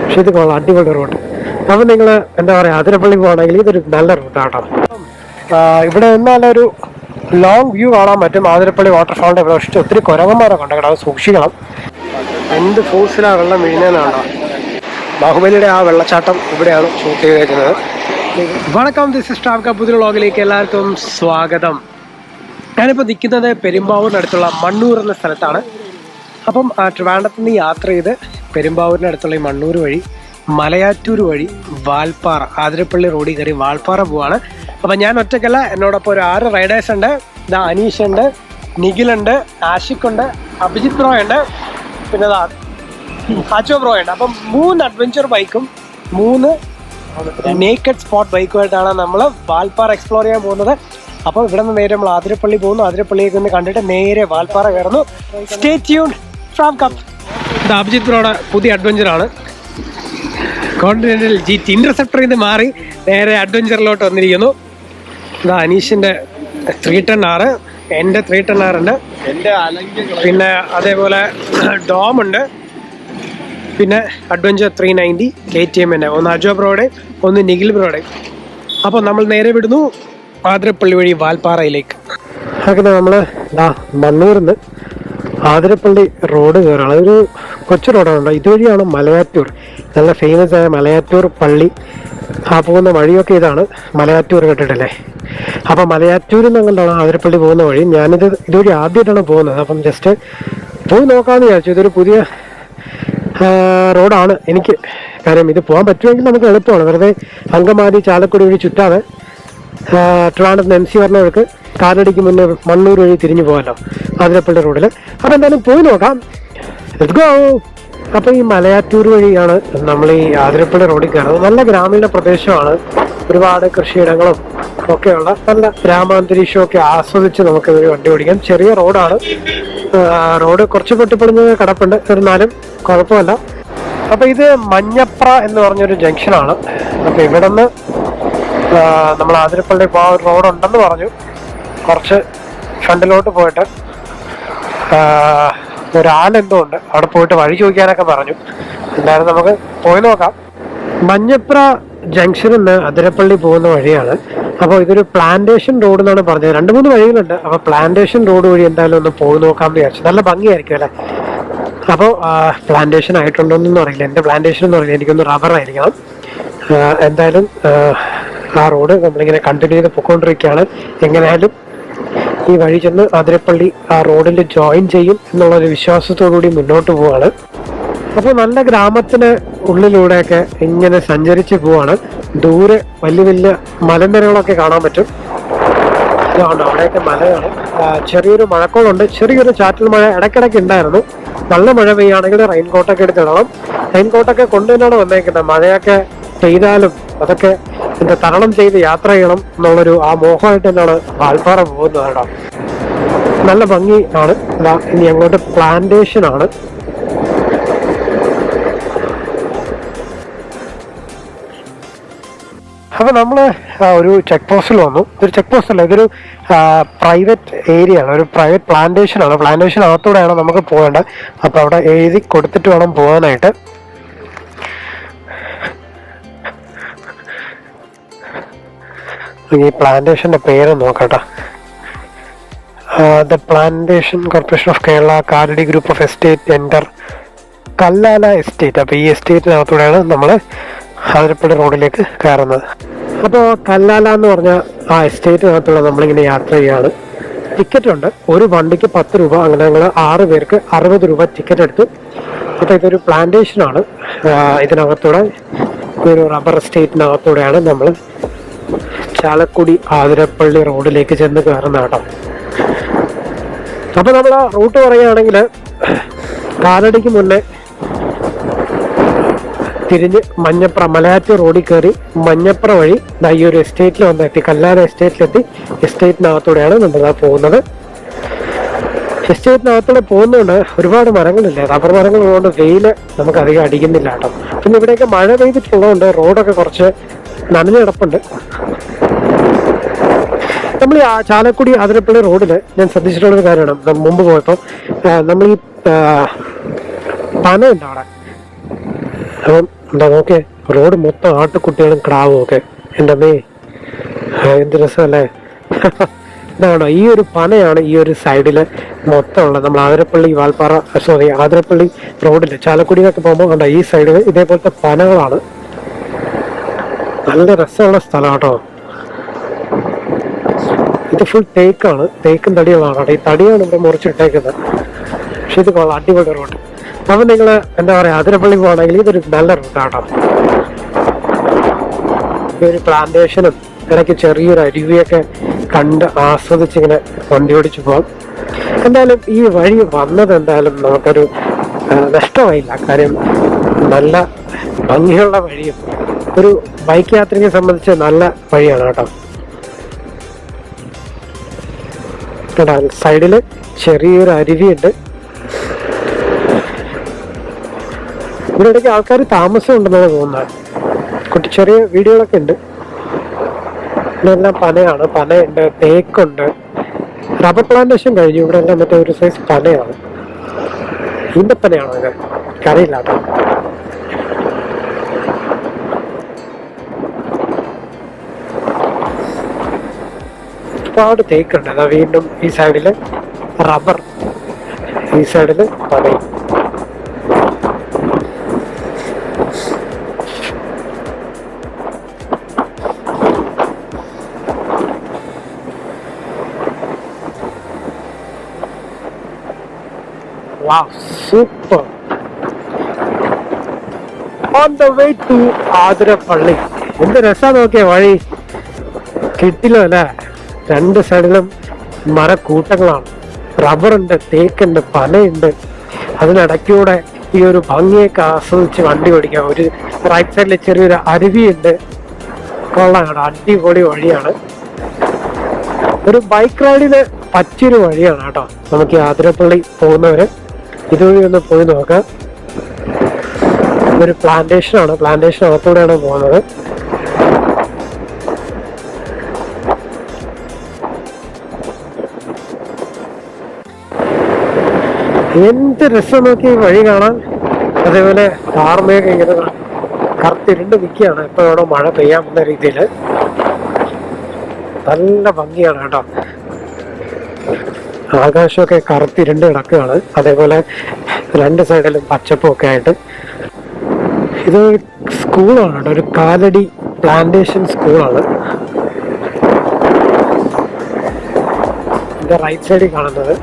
പക്ഷെ ഇത് കൊള്ളാം, അടിപൊളി റൂട്ട്. അപ്പം നിങ്ങൾ എന്താ പറയുക, അതിരപ്പള്ളി പോകണമെങ്കിൽ ഇതൊരു നല്ല റൂട്ടാട്ടോ. ഇവിടെ നിന്നാലൊരു ലോങ് വ്യൂ കാണാൻ പറ്റും. ആതിരപ്പള്ളി വാട്ടർഫാളിൻ്റെ ഇവിടെ ഇഷ്ടം ഒത്തിരി കുരങ്ങന്മാരൊക്കെ ഉണ്ട് കേട്ടോ, അത് സൂക്ഷിക്കണം. എന്ത് ഫോഴ്സിലാണ് വെള്ളം വീഴുന്നതെന്നാണോ. ബാഹുബലിയുടെ ആ വെള്ളച്ചാട്ടം ഇവിടെയാണ് ഷൂട്ട് ചെയ്തേക്കുന്നത്. വണക്കം, ദിസ് ഇസ് ട്രാവ്കപ്പ്. പുതിയ വ്ളോഗിലേക്ക് എല്ലാവർക്കും സ്വാഗതം. ഞാനിപ്പോൾ നിൽക്കുന്നത് പെരുമ്പാവൂരിനടുത്തുള്ള മണ്ണൂർ എന്ന സ്ഥലത്താണ്. അപ്പം ട്രിവാൻഡ്രത്ത് നിന്ന് യാത്ര ചെയ്ത് പെരുമ്പാവൂരിനടുത്തുള്ള ഈ മണ്ണൂർ വഴി മലയാറ്റൂർ വഴി വാൽപ്പാറ, ആതിരപ്പള്ളി റോഡിൽ കയറി വാൽപ്പാറ പോവാണ്. അപ്പം ഞാൻ ഒറ്റയ്ക്കല്ല, എന്നോടൊപ്പം ഒരു 6 റൈഡേഴ്സ് ഉണ്ട്. ഇതാ അനീഷ് ഉണ്ട്, നിഖിലുണ്ട്, ആഷിഖ് ഉണ്ട്, അഭിജിത് ബ്രോ ഉണ്ട്, പിന്നെ അജോ ബ്രോ ഉണ്ട്. അപ്പം 3 അഡ്വഞ്ചർ ബൈക്കും 3 നേക്കഡ് സ്പോട്ട് ബൈക്കുമായിട്ടാണ് നമ്മൾ വാൽപ്പാറ എക്സ്പ്ലോർ ചെയ്യാൻ പോകുന്നത്. അപ്പോൾ ഇവിടെ നിന്ന് നേരെ നമ്മൾ ആതിരപ്പള്ളി പോകുന്നു. ആതിരപ്പള്ളിയൊക്കെ ഒന്ന് കണ്ടിട്ട് നേരെ വാൽപ്പാറ കയറുന്നു. Stay tuned. ട്രാവ്കപ്പ്. ഇത് അഭിജിത് ബ്രോയുടെ പുതിയ അഡ്വഞ്ചറാണ്. കോണ്ടിനെന്റൽ GT ഇന്റർസെപ്റ്ററിൽ നിന്ന് മാറി നേരെ അഡ്വഞ്ചറിലോട്ട് വന്നിരിക്കുന്നു. ഇത് അനീഷിൻ്റെ 310 R, എൻ്റെ 310 R ഉണ്ട്, പിന്നെ അതേപോലെ ഡോം ഉണ്ട്, പിന്നെ അഡ്വഞ്ചർ 390 KTM ഉണ്ട്. ഒന്ന് അജോ ബ്രോയുടെ, ഒന്ന് നിഖിൽ ബ്രോയുടെ. അപ്പോൾ നമ്മൾ നേരെ വിടുന്നു ആതിരപ്പള്ളി വഴി വാൽപ്പാറയിലേക്ക്. അങ്ങനെ നമ്മൾ മണ്ണൂരിൽ നിന്ന് ആതിരപ്പള്ളി റോഡ് കയറാണ്. അതൊരു കൊച്ചു റോഡാണ്. ഇതുവഴിയാണ് മലയാറ്റൂർ, നല്ല ഫേമസ് ആയ മലയാറ്റൂർ പള്ളി. പോകുന്ന വഴിയൊക്കെ ഇതാണ്. മലയാറ്റൂർ കേട്ടിട്ടില്ലേ? അപ്പം മലയാറ്റൂരിൽ നിന്ന് അങ്ങോട്ടാണ് ആതിരപ്പള്ളി പോകുന്ന വഴി. ഇതുവഴി ആദ്യമായിട്ടാണ് പോകുന്നത്. അപ്പം ജസ്റ്റ് പോയി നോക്കാമെന്ന് വിചാരിച്ചു. ഇതൊരു പുതിയ റോഡാണ് എനിക്ക്. കാര്യം ഇത് പോകാൻ പറ്റുമെങ്കിൽ നമുക്ക് എളുപ്പമാണ്. വെറുതെ അങ്കമാലി ചാലക്കുടി വഴി ചുറ്റാതെ ട്രിവാൻഡ്രത്ത് MC പറഞ്ഞവർക്ക് കാലടിക്ക് മുന്നേ മണ്ണൂർ വഴി തിരിഞ്ഞു പോകാമല്ലോ ആതിരപ്പള്ളി റോഡിൽ. അപ്പം എന്തായാലും പോയി നോക്കാം. Let's go. അപ്പം ഈ മലയാറ്റൂർ വഴിയാണ് നമ്മൾ ഈ ആതിരപ്പള്ളി റോഡിൽ കയറുന്നത്. നല്ല ഗ്രാമീണ പ്രദേശമാണ്. ഒരുപാട് കൃഷിയിടങ്ങളും ഒക്കെയുള്ള നല്ല ഗ്രാമാന്തരീക്ഷമൊക്കെ ആസ്വദിച്ച് നമുക്ക് ഒരു വണ്ടി ഓടിക്കാം. ചെറിയ റോഡാണ്. റോഡ് കുറച്ച് പൊട്ടിപ്പൊളിഞ്ഞ് കിടപ്പുണ്ട്, എന്നാലും കുഴപ്പമില്ല. അപ്പം ഇത് മഞ്ഞപ്ര എന്ന് പറഞ്ഞൊരു ജംഗ്ഷനാണ്. അപ്പം ഇവിടെ നിന്ന് നമ്മൾ ആതിരപ്പള്ളി റോഡുണ്ടെന്ന് പറഞ്ഞു. കുറച്ച് ഫ്രണ്ടിലോട്ട് പോയിട്ട് ഒരാലെന്തോ ഉണ്ട്, അവിടെ പോയിട്ട് വഴി ചോദിക്കാനൊക്കെ പറഞ്ഞു. എന്തായാലും നമുക്ക് പോയി നോക്കാം. മഞ്ഞപ്ര ജംഗ്ഷനിൽ നിന്ന് അതിരപ്പള്ളി പോകുന്ന വഴിയാണ്. അപ്പോൾ ഇതൊരു പ്ലാന്റേഷൻ റോഡ് എന്നാണ് പറഞ്ഞത്. 2-3 വഴികളുണ്ട്. അപ്പോൾ പ്ലാന്റേഷൻ റോഡ് വഴി എന്തായാലും ഒന്ന് പോയി നോക്കാമെന്ന് വിചാരിച്ചു. നല്ല ഭംഗിയായിരിക്കും അല്ലേ? അപ്പോൾ പ്ലാന്റേഷൻ ആയിട്ടുണ്ടോന്നൊന്നും അറിയില്ല. എൻ്റെ പ്ലാന്റേഷൻ എന്ന് പറയുന്നത് എനിക്കൊന്ന് റബ്ബറായിരിക്കണം. എന്തായാലും ആ റോഡ് നമ്മളിങ്ങനെ കണ്ടിന്യൂ ചെയ്ത് പൊയ്ക്കൊണ്ടിരിക്കുകയാണ്. എങ്ങനെയായാലും ഈ വഴി ചെന്ന് ആതിരപ്പള്ളി ആ റോഡിൽ ജോയിൻ ചെയ്യും എന്നുള്ളൊരു വിശ്വാസത്തോടുകൂടി മുന്നോട്ട് പോവാണ്. അപ്പോൾ നല്ല ഗ്രാമത്തിന് ഉള്ളിലൂടെയൊക്കെ ഇങ്ങനെ സഞ്ചരിച്ച് പോവാണ്. ദൂരെ വലിയ വലിയ മലനിരകളൊക്കെ കാണാൻ പറ്റും. ഇതാണ്, അവിടെയൊക്കെ മലയാണ്. ചെറിയൊരു മഴക്കോളുണ്ട്, ചെറിയൊരു ചാറ്റൽ മഴ ഇടയ്ക്കിടയ്ക്ക് ഉണ്ടായിരുന്നു. നല്ല മഴ പെയ്യുകയാണെങ്കിൽ റെയിൻകോട്ടൊക്കെ എടുത്തിടണം. റെയിൻകോട്ടൊക്കെ കൊണ്ടുതന്നെയാണ് വന്നേക്കുന്നത്. മഴയൊക്കെ പെയ്താലും അതൊക്കെ തരണം ചെയ്ത് യാത്ര ചെയ്യണം എന്നുള്ളൊരു ആ മോഹമായിട്ട് തന്നെയാണ് വാൽപ്പാറ പോകുന്നത് കേട്ടോ. നല്ല ഭംഗി ആണ്. ഇനി അങ്ങോട്ട് പ്ലാന്റേഷൻ ആണ്. അപ്പോൾ നമ്മൾ ഒരു ചെക്ക് പോസ്റ്റിൽ വന്നു. ഇതൊരു ചെക്ക് പോസ്റ്റ് അല്ല, ഇതൊരു പ്രൈവറ്റ് ഏരിയ ആണ്, ഒരു പ്രൈവറ്റ് പ്ലാന്റേഷൻ ആണ്. പ്ലാന്റേഷനകത്തൂടെയാണ് നമുക്ക് പോകേണ്ടത്. അപ്പോൾ അവിടെ എഴുതി കൊടുത്തിട്ട് വേണം പോകാനായിട്ട്. ഈ പ്ലാന്റേഷൻ്റെ പേര് നോക്കട്ടെ. The plantation corporation of Kerala Kalady group of estate enter Kallala estate. അപ്പോൾ ഈ എസ്റ്റേറ്റിനകത്തൂടെയാണ് നമ്മൾ ആതിരപ്പള്ളി റോഡിലേക്ക് കയറുന്നത്. അപ്പോൾ കല്ലാല എന്ന് പറഞ്ഞ ആ എസ്റ്റേറ്റിനകത്തുള്ള നമ്മളിങ്ങനെ യാത്ര ചെയ്യാണ്. ടിക്കറ്റ് ഉണ്ട്. ഒരു വണ്ടിക്ക് 10 രൂപ. അങ്ങനെ ഞങ്ങൾ 6 പേർക്ക് 60 രൂപ ടിക്കറ്റ് എടുത്തു. അപ്പോൾ ഇതൊരു പ്ലാന്റേഷനാണ്. ഇതിനകത്തൂടെ ഒരു റബ്ബർ എസ്റ്റേറ്റിനകത്തൂടെയാണ് നമ്മൾ ചാലക്കുടി ആതിരപ്പള്ളി റോഡിലേക്ക് ചെന്ന് കയറുന്ന കേട്ടോ. അപ്പോൾ നമ്മൾ റൂട്ട് പറയുകയാണെങ്കിൽ കാലടിക്ക് മുന്നേ തിരിഞ്ഞ് മഞ്ഞപ്ര മലയാറ്റൂർ റോഡിൽ കയറി മഞ്ഞപ്ര വഴി ഈ ഒരു എസ്റ്റേറ്റിൽ വന്നെത്തി, കല്ലാല എസ്റ്റേറ്റിലെത്തി. എസ്റ്റേറ്റിനകത്തൂടെയാണ് നമ്മൾ പോകുന്നത്. എസ്റ്റേറ്റിനകത്തൂടെ പോകുന്നതുകൊണ്ട് ഒരുപാട് മരങ്ങളില്ല, റബ്ബർ മരങ്ങളുള്ളതുകൊണ്ട് വെയിൽ നമുക്ക് അധികം അടിക്കുന്നില്ല കേട്ടോ. പിന്നെ ഇവിടെയൊക്കെ മഴ പെയ്തിട്ടുള്ളതുകൊണ്ട് റോഡൊക്കെ കുറച്ച് നനഞ്ഞു കിടപ്പുണ്ട്. നമ്മൾ ഈ ചാലക്കുടി ആതിരപ്പള്ളി റോഡിൽ ഞാൻ ശ്രദ്ധിച്ചിട്ടുള്ളൊരു കാര്യമാണ്, മുമ്പ് പോയപ്പോൾ നമ്മൾ ഈ പനയുണ്ട് അവിടെ. അപ്പം എന്താ നോക്കേ, റോഡ് മൊത്തം ആട്ടുകുട്ടികളും ക്രാവും ഒക്കെ. എൻ്റെ അമ്മേ, എന്ത് രസമല്ലേ. ഇതാണോ, ഈ ഒരു പനയാണ് ഈ ഒരു സൈഡിൽ മൊത്തം ഉള്ളത്. നമ്മൾ ആതിരപ്പള്ളി വാൽപ്പാറ, സോറി, ആതിരപ്പള്ളി റോഡിൽ ചാലക്കുടിയിലൊക്കെ പോകുമ്പോൾ കണ്ടോ, ഈ സൈഡിൽ ഇതേപോലത്തെ പനകളാണ്. നല്ല രസമുള്ള സ്ഥലം കേട്ടോ. ഇത് ഫുൾ തേക്കാണ്, തേക്കും തടികളാണ് കേട്ടോ. ഈ തടിയാണ് ഇവിടെ മുറിച്ചിട്ടേക്കുന്നത്. പക്ഷെ ഇത് കൊള്ളാം, അടിപൊളി റോഡ്. അപ്പം നിങ്ങൾ എന്താ പറയുക, ആതിരപ്പള്ളി പോകണമെങ്കിൽ ഇതൊരു നല്ല റൂട്ടാട്ടോ. ഈ ഒരു പ്ലാന്റേഷനും ഇടയ്ക്ക് ചെറിയൊരു അരുവിയൊക്കെ കണ്ട് ആസ്വദിച്ചിങ്ങനെ വണ്ടി ഓടിച്ചു പോകാം. എന്തായാലും ഈ വഴി വന്നത് എന്തായാലും നമുക്കൊരു നഷ്ടമായില്ല. കാര്യം നല്ല ഭംഗിയുള്ള വഴിയും ഒരു ബൈക്ക് യാത്രയെ സംബന്ധിച്ച് നല്ല വഴിയാണ് കേട്ടോ. സൈഡില് ചെറിയൊരു അരുവിയുണ്ട്. ഇവിടെ ഇടയ്ക്ക് ആൾക്കാർ താമസം ഉണ്ടെന്നാണ് തോന്നുന്നത്. കുട്ടി ചെറിയ വീടുകളൊക്കെ ഉണ്ട്. ഇതെല്ലാം പനയാണ്, പനയുണ്ട്, തേക്കുണ്ട്. റബ്ബർ പ്ലാന്റേഷൻ കഴിഞ്ഞു. ഇവിടെ എല്ലാം മറ്റേ ഒരു സൈസ് പനയാണ്. ഈന്തപ്പനയാണോ ഇത്? എനിക്കറിയില്ല കേട്ടോ. ഒരുപാട് തേക്കുണ്ട്. അതാ വീണ്ടും ഈ സൈഡില് റബ്ബർ, ഈ സൈഡില് പനയും. Wow, super. On the way to Athirappalli. എന്ത് രസാ നോക്കിയ വഴി. കിട്ടില്ലോ അല്ലേ. രണ്ട് സൈഡിലും മരക്കൂട്ടങ്ങളാണ്. റബ്ബറുണ്ട്, തേക്കുണ്ട്, പനയുണ്ട്. അതിനിടയ്ക്കൂടെ ഈ ഒരു ഭംഗിയൊക്കെ ആസ്വദിച്ച് വണ്ടി ഓടിക്കാം. ഒരു റൈറ്റ് സൈഡിൽ ചെറിയൊരു അരുവിയുണ്ട്. കൊള്ളാം കേട്ടോ, അടിപൊളി വഴിയാണ്. ഒരു ബൈക്ക് റൈഡിന് പറ്റിയൊരു വഴിയാണ് കേട്ടോ. നമുക്ക് ഈ ആതിരപ്പള്ളി പോകുന്നവര് ഇതുവഴി ഒന്ന് പോയി നോക്കാം. ഇതൊരു പ്ലാന്റേഷനാണ്, പ്ലാന്റേഷൻ അകത്തൂടെയാണ് പോകുന്നത്. എന്ത് രസം നോക്കി വഴി കാണാൻ. അതേപോലെ കാർമയൊക്കെ ഇങ്ങനെ കറുത്തിരുണ്ട് നിൽക്കുകയാണ്. എപ്പോഴാണോ മഴ പെയ്യാമെന്ന രീതിയിൽ നല്ല ഭംഗിയാണ് കേട്ടോ. ആകാശമൊക്കെ കറുത്തിരുണ്ട് കിടക്കുകയാണ്. അതേപോലെ രണ്ട് സൈഡിലും പച്ചപ്പും ഒക്കെ ആയിട്ട്. ഇത് സ്കൂളാണ് കേട്ടോ, ഒരു കാലടി പ്ലാന്റേഷൻ സ്കൂളാണ്. ഇതിന്റെ റൈറ്റ് സൈഡിൽ കാണുന്നത്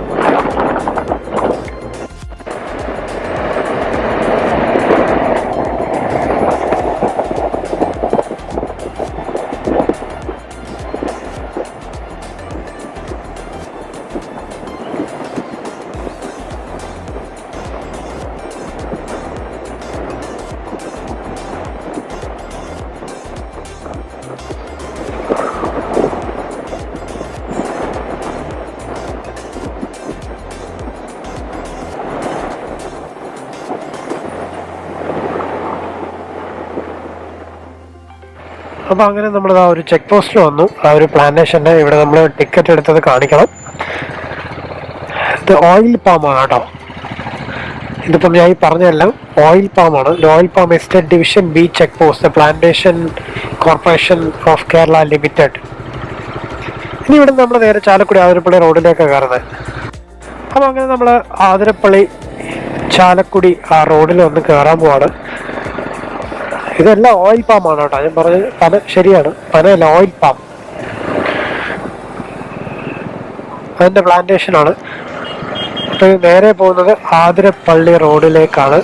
അപ്പോൾ അങ്ങനെ നമ്മൾ ആ ഒരു ചെക്ക് പോസ്റ്റിൽ വന്നു. ആ ഒരു പ്ലാന്റേഷൻ്റെ ഇവിടെ നമ്മൾ ടിക്കറ്റ് എടുത്തത് കാണിക്കണം. ഇത് ഓയിൽ പാമാണ് കേട്ടോ. ഇതിപ്പം ഞാൻ ഈ പറഞ്ഞതെല്ലാം ഓയിൽ പാമാണ്. Oil palm estate division B check post, plantation corporation of Kerala limited. ഇനി ഇവിടെ നമ്മൾ നേരെ ചാലക്കുടി ആതിരപ്പള്ളി റോഡിലേക്കാണ് കയറുന്നത്. അപ്പോൾ അങ്ങനെ നമ്മൾ ആതിരപ്പള്ളി ചാലക്കുടി ആ റോഡിൽ ഒന്ന് കയറാൻ പോവാണ്. ഇതെല്ലാം ഓയിൽ പാമാണ് കേട്ടോ. ഞാൻ പറഞ്ഞത് പന ശരിയാണ്, പനയല്ല, ഓയിൽ പാം. അതിൻ്റെ പ്ലാന്റേഷനാണ്. അപ്പോൾ നേരെ പോകുന്നത് ആതിരപ്പള്ളി റോഡിലേക്കാണ്.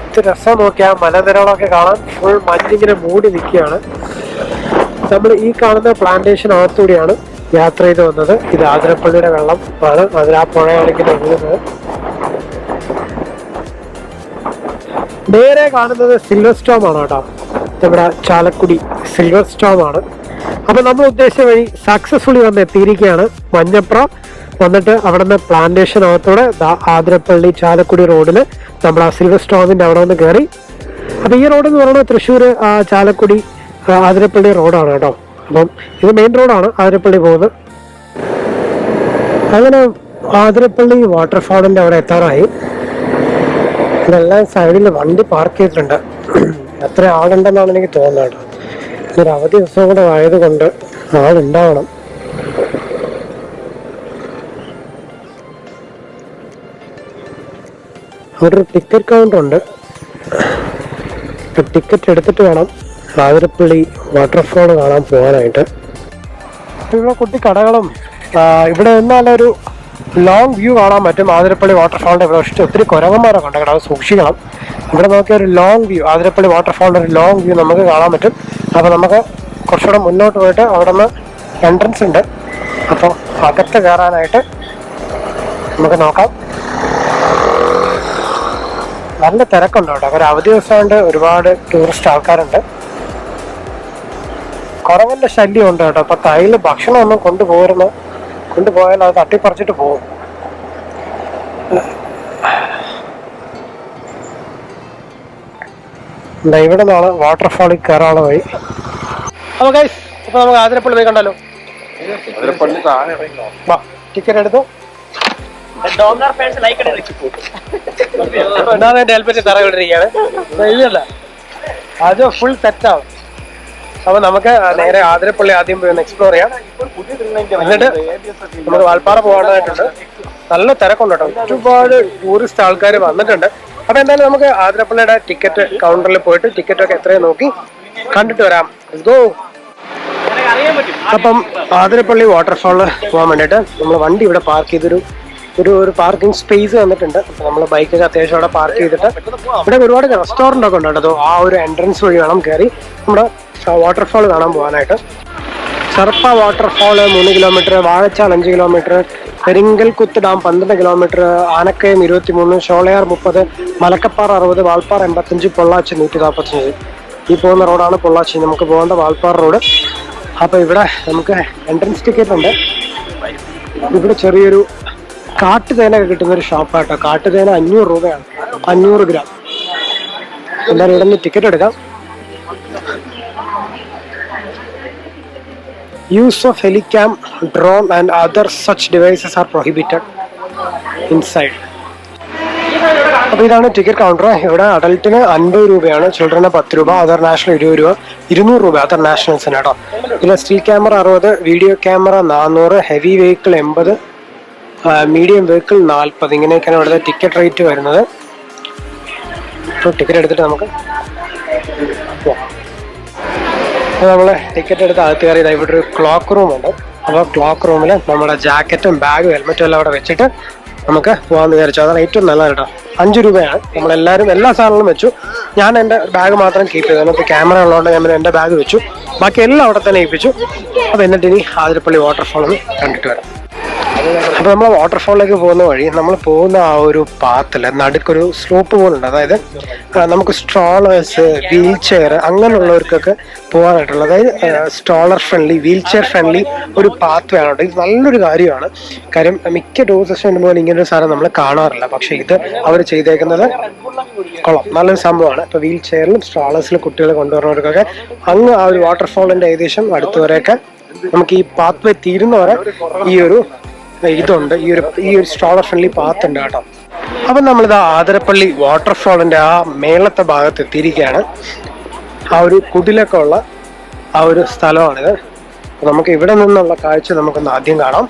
ഇത് രസം നോക്കിയാൽ മലനിരകളൊക്കെ കാണാൻ ഫുൾ മഞ്ഞിങ്ങനെ മൂടി നിൽക്കുകയാണ്. നമ്മൾ ഈ കാണുന്ന പ്ലാന്റേഷൻ അകത്തൂടെയാണ് യാത്ര ചെയ്ത് വന്നത്. ഇത് ആതിരപ്പള്ളിയുടെ വെള്ളം ആണ്. അതിൽ ആ പുഴയാണെങ്കിൽ ഒഴുകുന്നത്. നേരെ കാണുന്നത് സിൽവർ സ്റ്റോം ആണ് കേട്ടോ. നമ്മുടെ ചാലക്കുടി സിൽവർ സ്റ്റോം ആണ്. അപ്പൊ നമ്മൾ ഉദ്ദേശിച്ച വഴി സക്സസ്ഫുള്ളി വന്ന് എത്തിയിരിക്കുകയാണ്. മഞ്ഞപ്ര വന്നിട്ട് അവിടെ നിന്ന് പ്ലാന്റേഷൻ അകത്തൂടെ ആതിരപ്പള്ളി ചാലക്കുടി റോഡിൽ നമ്മൾ ആ സിൽവർ സ്റ്റോമിന്റെ അവിടെ നിന്ന് കയറി. അപ്പൊ ഈ റോഡ് എന്ന് പറയുന്നത് തൃശ്ശൂർ ചാലക്കുടി ആതിരപ്പള്ളി റോഡാണ് കേട്ടോ. അപ്പം ഇത് മെയിൻ റോഡാണ് ആതിരപ്പള്ളി പോകുന്നത്. അങ്ങനെ ആതിരപ്പള്ളി വാട്ടർഫാളിന്റെ അവിടെ എത്താറായി. ഇതെല്ലാം സൈഡിൽ വണ്ടി പാർക്ക് ചെയ്തിട്ടുണ്ട്. എത്ര ആളുണ്ടെന്നാണ് എനിക്ക് തോന്നുന്നത്. ഇതൊരു അവധി ദിവസം കൂടെ ആയതുകൊണ്ട് ആളുണ്ടാവണം. അവിടെ ഒരു ടിക്കറ്റ് കൗണ്ടർ ഉണ്ട്. ടിക്കറ്റ് എടുത്തിട്ട് വേണം ആതിരപ്പള്ളി വാട്ടർഫോൾ കാണാൻ പോകാനായിട്ട്. ഇവിടെ കുട്ടി കടകളും ഇവിടെ നിന്നാലൊരു ലോങ് വ്യൂ കാണാൻ പറ്റും. ആതിരപ്പള്ളി വാട്ടർഫാളിന്റെ ഇവിടെ ഒത്തിരി കുരങ്ങന്മാരൊക്കെ ഉണ്ട്, അത് സൂക്ഷിക്കണം. ഇവിടെ നോക്കിയ ഒരു ലോങ് വ്യൂ, ആതിരപ്പള്ളി വാട്ടർഫാളിന്റെ ഒരു ലോങ് വ്യൂ നമുക്ക് കാണാൻ പറ്റും. അപ്പോൾ നമുക്ക് കുറച്ചുകൂടെ മുന്നോട്ട് പോയിട്ട് അവിടെ നിന്ന് എൻട്രൻസ് ഉണ്ട്. അപ്പോൾ അകത്ത് കയറാനായിട്ട് നമുക്ക് നോക്കാം. നല്ല തിരക്കുണ്ട് കേട്ടോ. ഒരു അവധി ദിവസമായിട്ട് ഒരുപാട് ടൂറിസ്റ്റ് ആൾക്കാരുണ്ട്. കുരങ്ങന്റെ ശല്യം ഉണ്ട് കേട്ടോ. അപ്പൊ കയ്യിൽ ഭക്ഷണം ഒന്നും കൊണ്ടുപോയാൽ അത് തട്ടിപ്പറിച്ചിട്ട് പോകും. ഇവിടെ നിന്നാണ് വാട്ടർഫാളിൽ കയറാനുള്ള വഴി. അപ്പൊ ഗൈസ്, ഇപ്പൊ നമുക്ക് ആതിരപ്പള്ളി പോയി കണ്ടാലോ? ടിക്കറ്റ് എടുത്തു. ഹെൽമെറ്റ് തറവിട്ടിരിക്കുകയാണ്. ഇല്ലല്ല, അത് ഫുൾ സെറ്റാണ്. അപ്പൊ നമുക്ക് നേരെ ആതിരപ്പള്ളി ആദ്യം പോയി ഒന്ന് എക്സ്പ്ലോർ ചെയ്യാം. എന്നിട്ട് നമുക്ക് വാൽപ്പാറ പോകാനായിട്ടുണ്ട്. നല്ല തിരക്കുണ്ട് കേട്ടോ, ഒരുപാട് ടൂറിസ്റ്റ് ആൾക്കാർ വന്നിട്ടുണ്ട്. അപ്പൊ എന്തായാലും നമുക്ക് ആതിരപ്പള്ളിയുടെ ടിക്കറ്റ് കൗണ്ടറിൽ പോയിട്ട് ടിക്കറ്റൊക്കെ എത്രയും നോക്കി കണ്ടിട്ട് വരാം. ഗോ. അപ്പം ആതിരപ്പള്ളി വാട്ടർഫാളിൽ പോകാൻ വേണ്ടിയിട്ട് നമ്മൾ വണ്ടി ഇവിടെ പാർക്ക് ചെയ്തൊരു ഒരു പാർക്കിംഗ് സ്പേസ് വന്നിട്ടുണ്ട്. അപ്പൊ നമ്മൾ ബൈക്കൊക്കെ അത്യാവശ്യം അവിടെ പാർക്ക് ചെയ്തിട്ട് ഇവിടെ ഒരുപാട് റെസ്റ്റോറൻ്റ് ഒക്കെ ഉണ്ട് കേട്ടോ. ആ ഒരു എൻട്രൻസ് വഴി വേണം കയറി നമ്മുടെ വാട്ടർഫാൾ കാണാൻ പോകാനായിട്ട്. Charpa waterfall 3 kilometre, Vazhachal 5 kilometre, Peringalkuthu dam 12 kilometre, Anakkayam 23, Sholayar 30, Malakkappara 60, Valparai 85, Pollachi 145. ഈ പോകുന്ന റോഡാണ് പൊള്ളാച്ചി. നമുക്ക് പോകേണ്ട വാൽപ്പാറ റോഡ്. അപ്പോൾ ഇവിടെ നമുക്ക് എൻട്രൻസ് ടിക്കറ്റ് ഉണ്ട്. ഇവിടെ ചെറിയൊരു കാട്ടുതേനൊക്കെ കിട്ടുന്നൊരു ഷോപ്പാട്ടോ. കാട്ടുതേന 500 രൂപയാണ്, 500 ഗ്രാം. എന്തായാലും ഇവിടെ നിന്ന് ടിക്കറ്റ് എടുക്കാം. Use of helicam, drone and other such devices are prohibited inside. അപ്പോൾ ഇതാണ് ടിക്കറ്റ് കൗണ്ടർ. ഇവിടെ അഡൽട്ടിന് 50 രൂപയാണ്, ചിൽഡ്രന് 10 രൂപ, അതർ നാഷണൽ 20 രൂപ, 200 രൂപ അതർ നാഷണൽസിന് കേട്ടോ. പിന്നെ still camera 60, video camera 400, heavy vehicle 80, medium vehicle 40. ഇങ്ങനെയൊക്കെയാണ് ഇവിടുത്തെ ടിക്കറ്റ് റേറ്റ് വരുന്നത്. അപ്പോൾ ടിക്കറ്റ് എടുത്തിട്ട് നമുക്ക് പോവാം. നമ്മൾ ടിക്കറ്റ് എടുത്ത് അകത്ത് കയറി ഇവിടെ ഒരു ക്ലോക്ക് റൂം ഉണ്ട്. അപ്പോൾ ക്ലോക്ക് റൂമിൽ നമ്മുടെ ജാക്കറ്റും ബാഗും ഹെൽമെറ്റും എല്ലാം അവിടെ വെച്ചിട്ട് നമുക്ക് പോകാമെന്ന് വിചാരിച്ചു. അതാണ് ഏറ്റവും നല്ലത് കേട്ടോ. 5 രൂപയാണ്. നമ്മളെല്ലാവരും എല്ലാ സാധനങ്ങളും വെച്ചു. ഞാൻ എൻ്റെ ബാഗ് മാത്രം കീപ്പ് ചെയ്തു. അതിനകത്ത് ക്യാമറ ഉള്ളതുകൊണ്ട് ഞാൻ എൻ്റെ ബാഗ് വെച്ചു. ബാക്കി എല്ലാം അവിടെ തന്നെ ഏൽപ്പിച്ചു. അപ്പോൾ എന്നിട്ട് ഇനി ആതിരപ്പള്ളി വാട്ടർഫാൾ ഒന്ന് കണ്ടിട്ട് വരാം. അപ്പോൾ നമ്മൾ വാട്ടർഫാളിലേക്ക് പോകുന്ന വഴി നമ്മൾ പോകുന്ന ആ ഒരു പാത്തിൽ നടുക്കൊരു സ്ലോപ്പ് പോലുണ്ട്. അതായത് നമുക്ക് സ്ട്രോളേഴ്സ്, വീൽ ചെയർ അങ്ങനെയുള്ളവർക്കൊക്കെ പോകാനായിട്ടുള്ള, അതായത് stroller friendly, wheel chair friendly ഒരു പാത്ത് വേണം. ഇത് നല്ലൊരു കാര്യമാണ്. കാര്യം മിക്ക ടൂറിസ്റ്റ് പോലെ ഇങ്ങനൊരു സാധനം നമ്മൾ കാണാറില്ല. പക്ഷെ ഇത് അവർ ചെയ്തേക്കുന്നത് കൊള്ളാം, നല്ലൊരു സംഭവമാണ്. ഇപ്പോൾ വീൽ ചെയറിലും സ്ട്രോളേഴ്സിലും കുട്ടികളെ കൊണ്ടുവരുന്നവർക്കൊക്കെ അങ്ങ് ആ ഒരു വാട്ടർഫാളിൻ്റെ ഏകദേശം അടുത്തുവരെയൊക്കെ നമുക്ക് ഈ പാത്ത് വേ തീരുന്നവരെ ഈ ഒരു ഇതുണ്ട്, ഈ ഒരു സ്ട്രോളർ ഫ്രണ്ട്ലി പാത്ത് ഉണ്ട് കേട്ടോ. അപ്പം നമ്മളിത് ആതിരപ്പള്ളി വാട്ടർഫാളിൻ്റെ ആ മേളത്തെ ഭാഗത്ത് എത്തിയിരിക്കുകയാണ്. ആ ഒരു കുടിലൊക്കെ ഉള്ള ആ ഒരു സ്ഥലമാണിത്. നമുക്ക് ഇവിടെ നിന്നുള്ള കാഴ്ച നമുക്കൊന്ന് ആദ്യം കാണാം,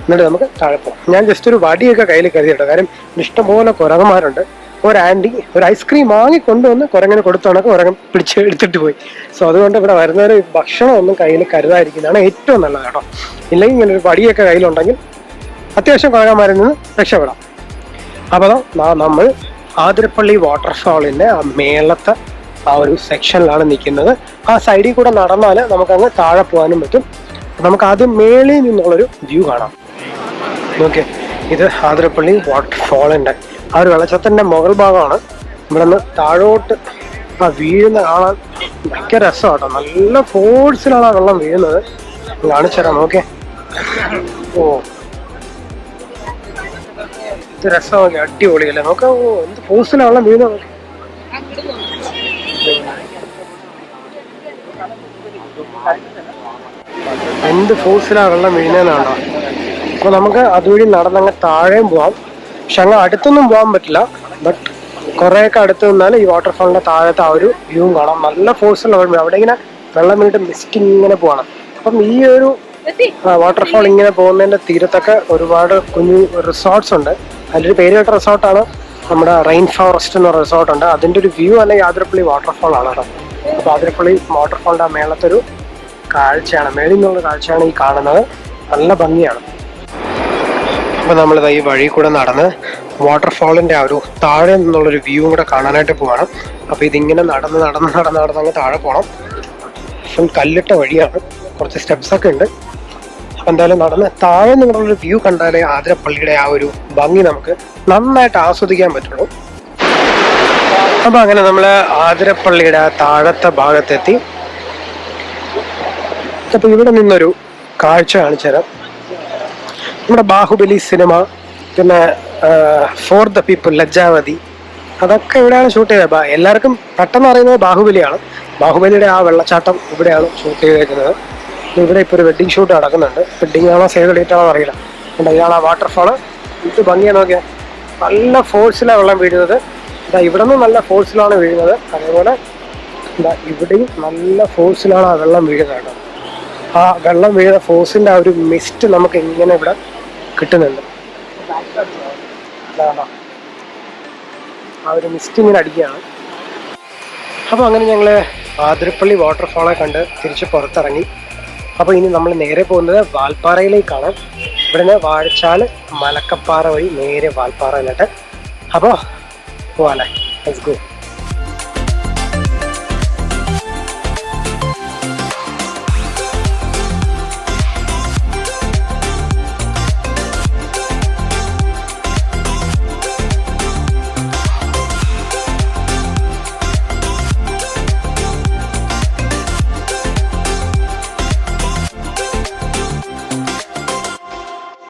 എന്നിട്ട് നമുക്ക് താഴെ പോകാം. ഞാൻ ജസ്റ്റ് ഒരു വടിയൊക്കെ കയ്യിൽ കരുതിയിട്ടോ, കാര്യം ഇഷ്ടംപോലെ കുരങ്ങന്മാരുണ്ട്. ഒരു ആൻറ്റി ഒരു ഐസ്ക്രീം വാങ്ങി കൊണ്ടുവന്ന് കുരങ്ങനെ കൊടുത്തോണൊക്കെ കുരങ്ങൻ പിടിച്ച് എടുത്തിട്ട് പോയി. സോ അതുകൊണ്ട് ഇവിടെ വരുന്നവർ ഭക്ഷണം ഒന്നും കയ്യിൽ കരുതാതിരിക്കുന്നതാണ് ഏറ്റവും നല്ലത് കേട്ടോ. ഇല്ലെങ്കിൽ ഇങ്ങനെ ഒരു വടിയൊക്കെ കയ്യിലുണ്ടെങ്കിൽ അത്യാവശ്യം കുരങ്ങന്മാരിൽ നിന്ന് രക്ഷപ്പെടാം. അപ്പോൾ നമ്മൾ ആതിരപ്പള്ളി വാട്ടർഫാളിൻ്റെ ആ മേളത്തെ ആ ഒരു സെക്ഷനിലാണ് നിൽക്കുന്നത്. ആ സൈഡിൽ കൂടെ നടന്നാൽ നമുക്കങ്ങ് താഴെ പോകാനും പറ്റും. നമുക്ക് ആദ്യം മേളിൽ നിന്നുള്ളൊരു വ്യൂ കാണാം. ഓക്കെ, ഇത് ആതിരപ്പള്ളി വാട്ടർഫാളിൻ്റെ ആ ഒരു വെള്ളച്ചാട്ടത്തിൻ്റെ മുകൾ ഭാഗമാണ്. ഇവിടെ നിന്ന് താഴോട്ട് ആ വീഴുന്ന കാണാൻ ഭയങ്കര രസമാണ് കേട്ടോ. നല്ല ഫോഴ്സിലാണ് ആ വെള്ളം വീഴുന്നത്. കാണിച്ചു തരാം. ഓക്കെ, ഓ ഇത് രസമൊക്കെ അടിപൊളിയല്ലേ. നമുക്ക് എന്ത് ഫോഴ്സിലാണ് വെള്ളം വീഴുന്നത്. എന്ത് ഫോഴ്സിലാണ് വെള്ളം വീഴുന്നതെന്നാണോ. അപ്പോൾ നമുക്ക് അതുവഴി നടന്നങ്ങ് താഴെയും പോവാം. പക്ഷെ അങ്ങ് അടുത്തൊന്നും പോകാൻ പറ്റില്ല. ബട്ട് കുറേയൊക്കെ അടുത്ത് നിന്നാൽ ഈ വാട്ടർഫാളിന്റെ താഴത്തെ ആ ഒരു വ്യൂവും കാണാം. നല്ല ഫോഴ്സുള്ള വെള്ളം, അവിടെ ഇങ്ങനെ വെള്ളം വീണിട്ട് മിസ്റ്റ് ഇങ്ങനെ പോകണം. അപ്പം ഈ ഒരു വാട്ടർഫാൾ ഇങ്ങനെ പോകുന്നതിന്റെ തീരത്തൊക്കെ ഒരുപാട് കുഞ്ഞു റിസോർട്ട്സ് ഉണ്ട്. അതിലൊരു പേര് കേട്ട റിസോർട്ടാണ് നമ്മുടെ റെയിൻ ഫോറസ്റ്റ് എന്ന് പറയുന്ന റിസോർട്ടുണ്ട്. അതിന്റെ ഒരു വ്യൂ തന്നെ ആതിരപ്പള്ളി വാട്ടർഫാൾ ആണ് കേട്ടോ. അപ്പൊ ആതിരപ്പള്ളി വാട്ടർഫാളിന്റെ മേളത്തൊരു കാഴ്ചയാണ്, മേളിൽ നിന്നുള്ള കാഴ്ചയാണ് ഈ കാണുന്നത്. നല്ല ഭംഗിയാണ്. അപ്പൊ നമ്മളിത് ഈ വഴി കൂടെ നടന്ന് വാട്ടർഫാളിന്റെ ആ ഒരു താഴെ നിന്നുള്ളൊരു വ്യൂ കൂടെ കാണാനായിട്ട് പോവാണ്. അപ്പൊ ഇതിങ്ങനെ നടന്ന് നടന്ന് നടന്ന് നടന്ന് അങ്ങ് താഴെ പോകണം. ഫുൾ കല്ലിട്ട വഴിയാണ്, കുറച്ച് സ്റ്റെപ്സ് ഒക്കെ ഉണ്ട്. അപ്പൊ എന്തായാലും നടന്ന് താഴെ നിന്നുള്ളൊരു വ്യൂ കണ്ടാലേ ആതിരപ്പള്ളിയുടെ ആ ഒരു ഭംഗി നമുക്ക് നന്നായിട്ട് ആസ്വദിക്കാൻ പറ്റുള്ളൂ. അപ്പൊ അങ്ങനെ നമ്മള് ആതിരപ്പള്ളിയുടെ ആ താഴത്തെ ഭാഗത്തെത്തി. അപ്പൊ ഇവിടെ നിന്നൊരു കാഴ്ച കാണിച്ചു തരാം. നമ്മുടെ ബാഹുബലി സിനിമ, പിന്നെ ഫോർ ദ പീപ്പിൾ, ലജ്ജാവതി, അതൊക്കെ ഇവിടെയാണ് ഷൂട്ട് ചെയ്തത്. എല്ലാവർക്കും പെട്ടെന്ന് അറിയുന്നത് ബാഹുബലിയാണ്. ബാഹുബലിയുടെ ആ വെള്ളച്ചാട്ടം ഇവിടെയാണ് ഷൂട്ട് ചെയ്തേക്കുന്നത്. ഇവിടെ ഇപ്പോൾ ഒരു വെഡ്ഡിങ് ഷൂട്ട് നടക്കുന്നുണ്ട്. വെഡ്ഡിങ് ആണോ സേവ് ഡേറ്റ് ആണോ അറിയില്ല. ഇതാണ് ആ വാട്ടർഫാള്. ഇത് ഭംഗിയാണ് നോക്കിയാൽ. നല്ല ഫോഴ്സിലാണ് വെള്ളം വീഴുന്നത്. ഇവിടെ നിന്നും നല്ല ഫോഴ്സിലാണ് വീഴുന്നത്. അതേപോലെ ഇവിടെയും നല്ല ഫോഴ്സിലാണ് ആ വെള്ളം വീഴുന്നത് കേട്ടോ. ആ വെള്ളം വീഴുന്ന ഫോഴ്സിന്റെ ആ ഒരു മിസ്റ്റ് നമുക്ക് ഇങ്ങനെ ഇവിടെ കിട്ടുന്നുണ്ട്. ആ ഒരു മിസ്റ്റ് ഇങ്ങനെ അടിക്കുകയാണ്. അപ്പോൾ അങ്ങനെ ഞങ്ങൾ ആതിരപ്പള്ളി വാട്ടർഫാളെ കണ്ട് തിരിച്ച് പുറത്തിറങ്ങി. അപ്പോൾ ഇനി നമ്മൾ നേരെ പോകുന്നത് വാൽപ്പാറയിലേക്കാണ്. ഇവിടുന്ന് വാഴച്ചാൽ മലക്കപ്പാറ വഴി നേരെ വാൽപ്പാറയിലോട്ട്. അപ്പോൾ പോവാല്ലേ, ലെറ്റ്സ് ഗോ.